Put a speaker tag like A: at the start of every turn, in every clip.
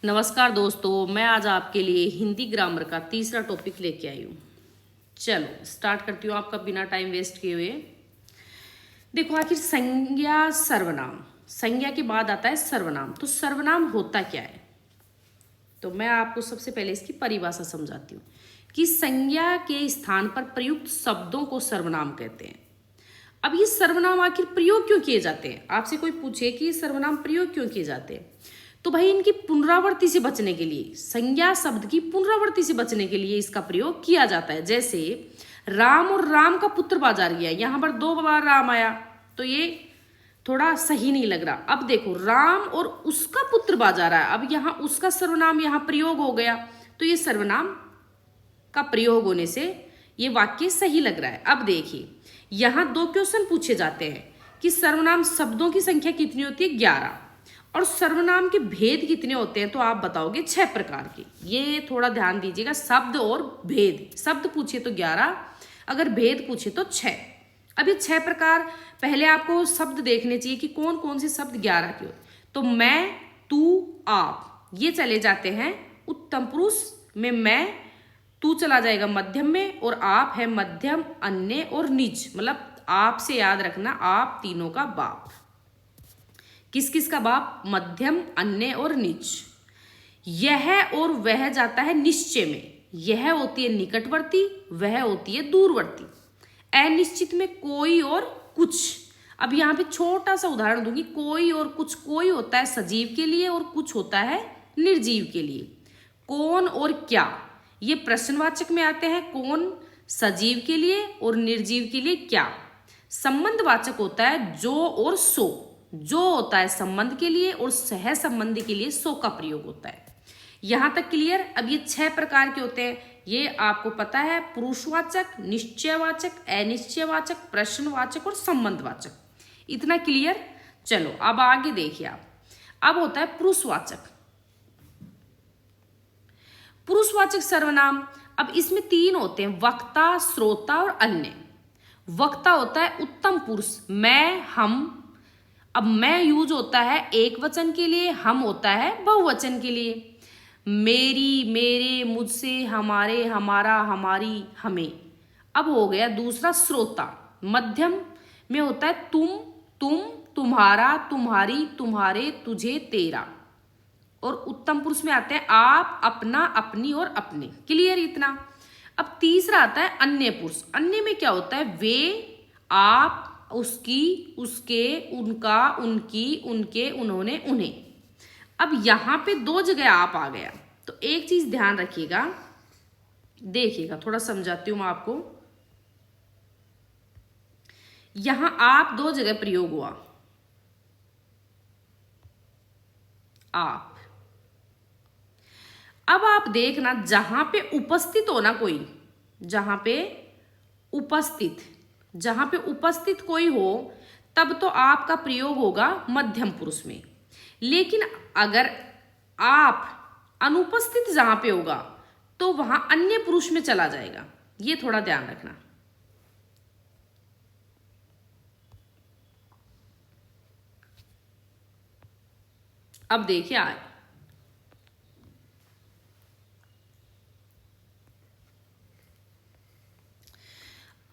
A: नमस्कार दोस्तों, मैं आज आपके लिए हिंदी ग्रामर का तीसरा टॉपिक लेके आई हूँ। चलो स्टार्ट करती हूँ आपका बिना टाइम वेस्ट किए हुए। देखो, आखिर संज्ञा सर्वनाम, संज्ञा के बाद आता है सर्वनाम। तो सर्वनाम होता क्या है? तो मैं आपको सबसे पहले इसकी परिभाषा समझाती हूँ कि संज्ञा के स्थान पर प्रयुक्त शब्दों को सर्वनाम कहते हैं। अब ये सर्वनाम आखिर प्रयोग क्यों किए जाते हैं? आपसे कोई पूछे कि ये सर्वनाम प्रयोग क्यों किए जाते हैं, तो भाई इनकी पुनरावृत्ति से बचने के लिए, संज्ञा शब्द की पुनरावृत्ति से बचने के लिए इसका प्रयोग किया जाता है। जैसे राम और राम का पुत्र बाजार गया, यहां पर 2 बार राम आया तो ये थोड़ा सही नहीं लग रहा। अब देखो, राम और उसका पुत्र बाजार आया, अब यहाँ उसका सर्वनाम यहाँ प्रयोग हो गया, तो ये सर्वनाम का प्रयोग होने से ये वाक्य सही लग रहा है। अब देखिए, यहाँ 2 क्वेश्चन पूछे जाते हैं कि सर्वनाम शब्दों की संख्या कितनी होती है? 11, और सर्वनाम के भेद कितने होते हैं? तो आप बताओगे 6 प्रकार के। ये थोड़ा ध्यान दीजिएगा, शब्द और भेद। शब्द पूछे तो 11, अगर भेद पूछे तो 6। अब ये 6 प्रकार, पहले आपको शब्द देखने चाहिए कि कौन कौन से शब्द 11 के होते। तो मैं, तू, आप, ये चले जाते हैं उत्तम पुरुष में। मैं, तू चला जाएगा मध्यम में, और आप है मध्यम, अन्य और निज। मतलब आप से याद रखना, आप तीनों का बाप। किस किस का बाप? मध्यम, अन्य और निज। यह और वह जाता है निश्चय में। यह होती है निकटवर्ती, वह होती है दूरवर्ती। अनिश्चित में कोई और कुछ। अब यहाँ पे छोटा सा उदाहरण दूंगी, कोई और कुछ। कोई होता है सजीव के लिए और कुछ होता है निर्जीव के लिए। कौन और क्या, ये प्रश्नवाचक में आते हैं। कौन सजीव के लिए और निर्जीव के लिए क्या। संबंधवाचक होता है जो और सो। जो होता है संबंध के लिए और सह संबंधी के लिए सो का प्रयोग होता है। यहां तक क्लियर? अब ये 6 प्रकार के होते हैं, ये आपको पता है। पुरुषवाचक, निश्चयवाचक, अनिश्चयवाचक, प्रश्नवाचक और संबंधवाचक। इतना क्लियर? चलो अब आगे देखिए आप। अब होता है पुरुषवाचक। पुरुषवाचक सर्वनाम, अब इसमें 3 होते हैं, वक्ता, श्रोता और अन्य। वक्ता होता है उत्तम पुरुष, मैं, हम। अब मैं यूज होता है एक वचन के लिए, हम होता है बहुवचन के लिए। मेरी, मेरे, मुझसे, हमारे, हमारा, हमारी, हमें। अब हो गया दूसरा श्रोता। मध्यम में होता है तुम, तुम, तुम्हारा, तुम्हारी, तुम्हारे, तुझे, तेरा। और उत्तम पुरुष में आते हैं आप, अपना, अपनी और अपने। क्लियर इतना? अब तीसरा आता है अन्य पुरुष। अन्य में क्या होता है? वे, आप, उसकी, उसके, उनका, उनकी, उनके, उन्होंने, उन्हें। अब यहां पे 2 जगह आप आ गया, तो एक चीज ध्यान रखिएगा, देखिएगा, थोड़ा समझाती हूं मैं आपको। यहां आप 2 जगह प्रयोग हुआ, आप। अब आप देखना, जहां पे उपस्थित हो ना कोई, जहां पे उपस्थित कोई हो, तब तो आपका प्रयोग होगा मध्यम पुरुष में। लेकिन अगर आप अनुपस्थित जहां पे होगा, तो वहां अन्य पुरुष में चला जाएगा। ये थोड़ा ध्यान रखना। अब देखिए आए,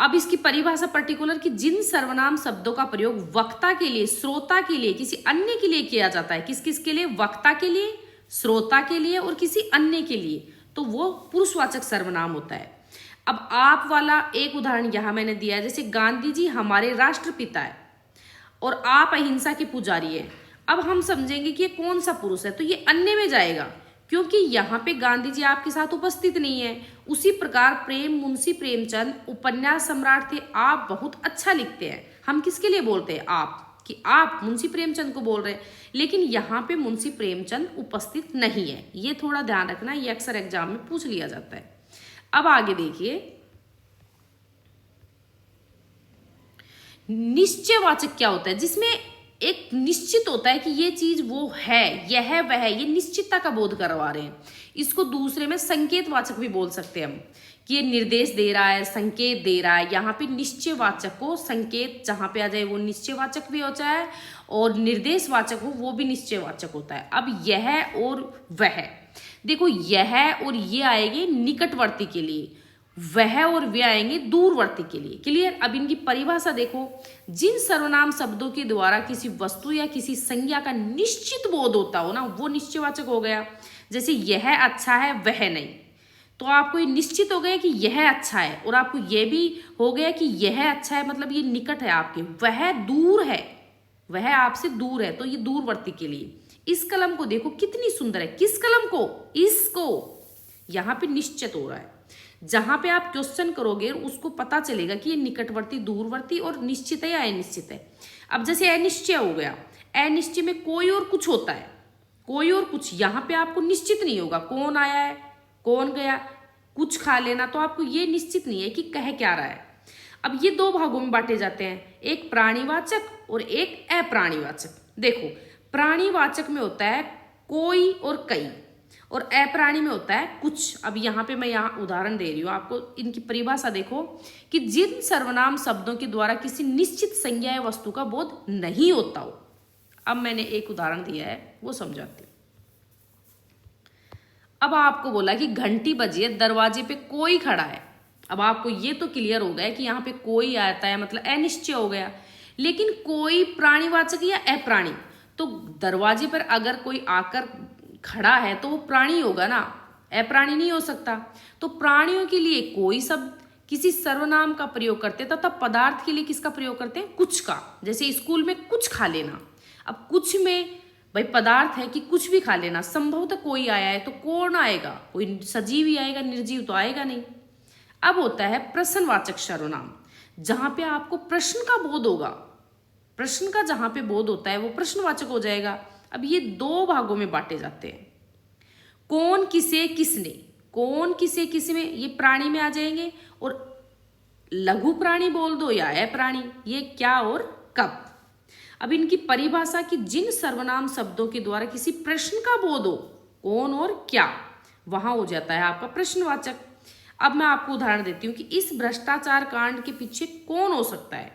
A: अब इसकी परिभाषा पर्टिकुलर कि जिन सर्वनाम शब्दों का प्रयोग वक्ता के लिए, श्रोता के लिए, किसी अन्य के लिए किया जाता है। किस किस के लिए? वक्ता के लिए, श्रोता के लिए और किसी अन्य के लिए, तो वो पुरुषवाचक सर्वनाम होता है। अब आप वाला एक उदाहरण यहां मैंने दिया है, जैसे गांधी जी हमारे राष्ट्रपिता है और आप अहिंसा के पुजारी है। अब हम समझेंगे कि ये कौन सा पुरुष है, तो ये अन्य में जाएगा, क्योंकि यहाँ पे गांधी जी आपके साथ उपस्थित नहीं है। उसी प्रकार प्रेम, मुंशी प्रेमचंद उपन्यास सम्राट थे। आप बहुत अच्छा लिखते हैं। हम किसके लिए बोलते हैं? आप, कि आप मुंशी प्रेमचंद को बोल रहे हैं, लेकिन यहाँ पे मुंशी प्रेमचंद उपस्थित नहीं है। ये थोड़ा ध्यान रखना, ये अक्सर एग्जाम में पूछ लिया जाता है। अब आगे देखिए, निश्चयवाचक क्या होता है? जिसमें एक निश्चित होता है कि ये चीज वो है, यह वह है, ये निश्चितता का बोध करवा रहे हैं। इसको दूसरे में संकेतवाचक भी बोल सकते हैं हम, कि ये निर्देश दे रहा है, संकेत दे रहा है। यहाँ पे निश्चयवाचक को संकेत जहाँ पे आ जाए वो निश्चयवाचक भी हो जाए, और निर्देशवाचक हो वो भी निश्चयवाचक होता है। अब यह और वह, देखो यह और ये आएंगे निकटवर्ती के लिए, वह और वे आएंगे दूरवर्ती के लिए। क्लियर। अब इनकी परिभाषा देखो, जिन सर्वनाम शब्दों के द्वारा किसी वस्तु या किसी संज्ञा का निश्चित बोध होता हो ना, वो निश्चयवाचक हो गया। जैसे यह अच्छा है वह नहीं, तो आपको ये निश्चित हो गया कि यह अच्छा है, और आपको यह भी हो गया कि यह अच्छा है, मतलब ये निकट है आपके। वह दूर है, वह आपसे दूर है, तो ये दूरवर्ती के लिए। इस कलम को देखो कितनी सुंदर है, किस कलम को, इसको, यहाँ पे निश्चित हो रहा है। जहां पे आप क्वेश्चन करोगे उसको पता चलेगा कि ये निकटवर्ती, दूरवर्ती और निश्चित है या अनिश्चित है। अब जैसे अनिश्चय हो गया, अनिश्चय में कोई और कुछ होता है, कोई और कुछ, यहाँ पे आपको निश्चित नहीं होगा कौन आया है कौन गया, कुछ खा लेना, तो आपको ये निश्चित नहीं है कि कह क्या रहा है। अब ये दो भागों में बांटे जाते हैं, एक प्राणीवाचक और एक अप्राणीवाचक। देखो प्राणीवाचक में होता है कोई और कई, और अप्राणी में होता है कुछ। अब यहाँ पे मैं यहाँ उदाहरण दे रही हूँ आपको, इनकी परिभाषा देखो कि जिन सर्वनाम शब्दों के द्वारा किसी निश्चित संज्ञा या वस्तु का बोध नहीं होता हो। अब मैंने एक उदाहरण दिया है वो समझाती हूँ। अब आपको बोला कि घंटी बजी है, दरवाजे पे कोई खड़ा है। अब आपको ये तो क्लियर हो गया कि यहाँ पे कोई आता है मतलब अनिश्चय हो गया, लेकिन कोई प्राणीवाचक या अप्राणी, तो दरवाजे पर अगर कोई आकर खड़ा है तो वो प्राणी होगा ना, अप्राणी नहीं हो सकता। तो प्राणियों के लिए कोई शब्द किसी सर्वनाम का प्रयोग करते हैं, तथा पदार्थ के लिए किसका प्रयोग करते हैं, कुछ का। जैसे स्कूल में कुछ खा लेना, अब कुछ में भाई पदार्थ है कि कुछ भी खा लेना, संभवतः कोई आया है तो कौन आएगा, कोई सजीव ही आएगा, निर्जीव तो आएगा नहीं। अब होता है प्रश्नवाचक सर्वनाम, जहां पे आपको प्रश्न का बोध होगा, प्रश्न का जहां पे बोध होता है वो प्रश्नवाचक हो जाएगा। अब ये दो भागों में बांटे जाते हैं, कौन किसे किसने, कौन किसे किस में, ये प्राणी में आ जाएंगे, और लघु प्राणी बोल दो या अप्राणी, ये क्या और कब। अब इनकी परिभाषा कि जिन सर्वनाम शब्दों के द्वारा किसी प्रश्न का बोध हो, कौन और क्या, वहां हो जाता है आपका प्रश्नवाचक। अब मैं आपको उदाहरण देती हूँ कि इस भ्रष्टाचार कांड के पीछे कौन हो सकता है,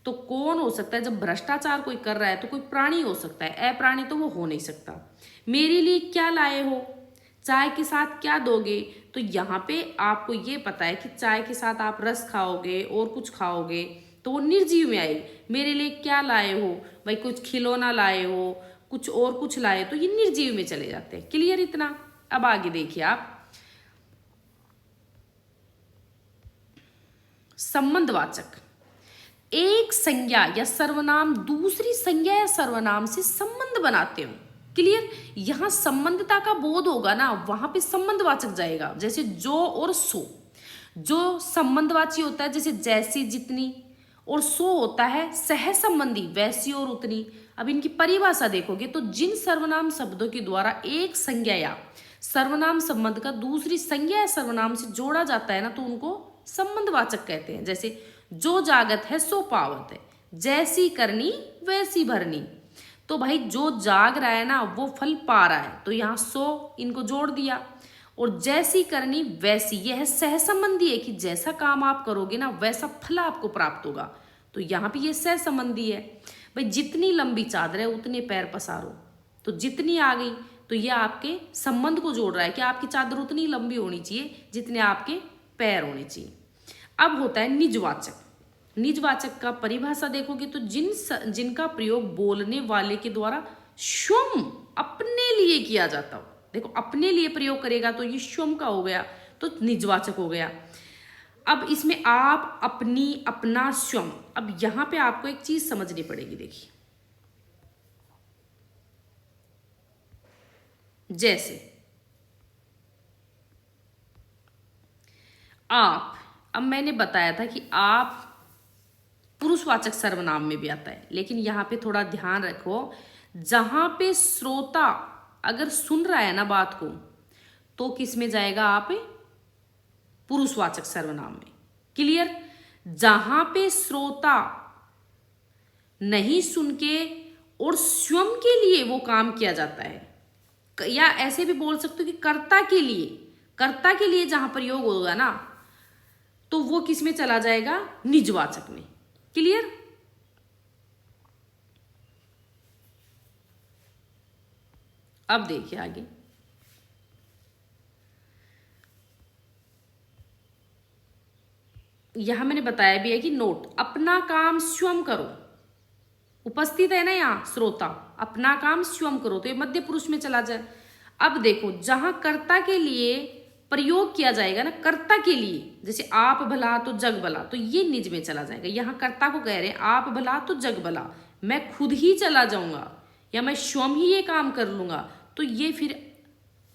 A: तो कौन हो सकता है, जब भ्रष्टाचार कोई कर रहा है तो कोई प्राणी हो सकता है, अप्राणी तो वो हो नहीं सकता। मेरे लिए क्या लाए हो, चाय के साथ क्या दोगे, तो यहाँ पे आपको ये पता है कि चाय के साथ आप रस खाओगे और कुछ खाओगे, तो वो निर्जीव में आएगी। मेरे लिए क्या लाए हो, भाई कुछ खिलौना लाए हो, कुछ और कुछ लाए, तो ये निर्जीव में चले जाते हैं। क्लियर इतना। अब आगे देखिए आप, संबंधवाचक, एक संज्ञा या सर्वनाम दूसरी संज्ञा या सर्वनाम से संबंध बनाते हो। क्लियर। यहां संबंधता का बोध होगा ना, वहां पे संबंधवाचक जाएगा। जैसे जो और सो, जो संबंधवाची होता है जैसे जैसी जितनी, और सो होता है सह संबंधी वैसी और उतनी। अब इनकी परिभाषा देखोगे तो जिन सर्वनाम शब्दों के द्वारा एक संज्ञा या सर्वनाम संबंध का दूसरी संज्ञा या सर्वनाम से जोड़ा जाता है ना, तो उनको संबंधवाचक कहते हैं। जैसे जो जागत है सो पावत है, जैसी करनी वैसी भरनी, तो भाई जो जाग रहा है ना वो फल पा रहा है, तो यहाँ सो इनको जोड़ दिया। और जैसी करनी वैसी, यह सह संबंधी है कि जैसा काम आप करोगे ना वैसा फल आपको प्राप्त होगा, तो यहाँ पे ये सह संबंधी है। भाई जितनी लंबी चादर है उतने पैर पसारो, तो जितनी आ गई, तो ये आपके संबंध को जोड़ रहा है कि आपकी चादर उतनी लंबी होनी चाहिए जितने आपके पैर होने चाहिए। अब होता है निजवाचक। निजवाचक का परिभाषा देखोगे तो जिनका प्रयोग बोलने वाले के द्वारा स्वयं अपने लिए किया जाता हो। देखो अपने लिए प्रयोग करेगा तो ये स्वयं का हो गया, तो निजवाचक हो गया। अब इसमें आप, अपनी, अपना, स्वयं। अब यहां पे आपको एक चीज समझनी पड़ेगी। देखिए जैसे आप, अब मैंने बताया था कि आप पुरुषवाचक सर्वनाम में भी आता है, लेकिन यहाँ पे थोड़ा ध्यान रखो, जहां पे श्रोता अगर सुन रहा है ना बात को, तो किस में जाएगा, आप पुरुषवाचक सर्वनाम में। क्लियर। जहां पे श्रोता नहीं सुन के और स्वयं के लिए वो काम किया जाता है, या ऐसे भी बोल सकते हो कि कर्ता के लिए, कर्ता के लिए जहां प्रयोग होगा ना, तो वो किस में चला जाएगा, निजवाचक में। क्लियर। अब देखिए आगे, यहां मैंने बताया भी है कि नोट, अपना काम स्वयं करो, उपस्थित है ना यहाँ श्रोता, अपना काम स्वयं करो, तो ये मध्य पुरुष में चला जाए। अब देखो जहां कर्ता के लिए प्रयोग किया जाएगा ना, कर्ता के लिए, जैसे आप भला तो जग भला, तो ये निज में चला जाएगा। यहाँ कर्ता को कह रहे हैं आप भला तो जग भला, मैं खुद ही चला जाऊंगा या मैं स्वयं ही ये काम कर लूंगा, तो ये फिर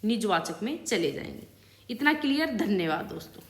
A: निजवाचक में चले जाएंगे। इतना क्लियर। धन्यवाद दोस्तों।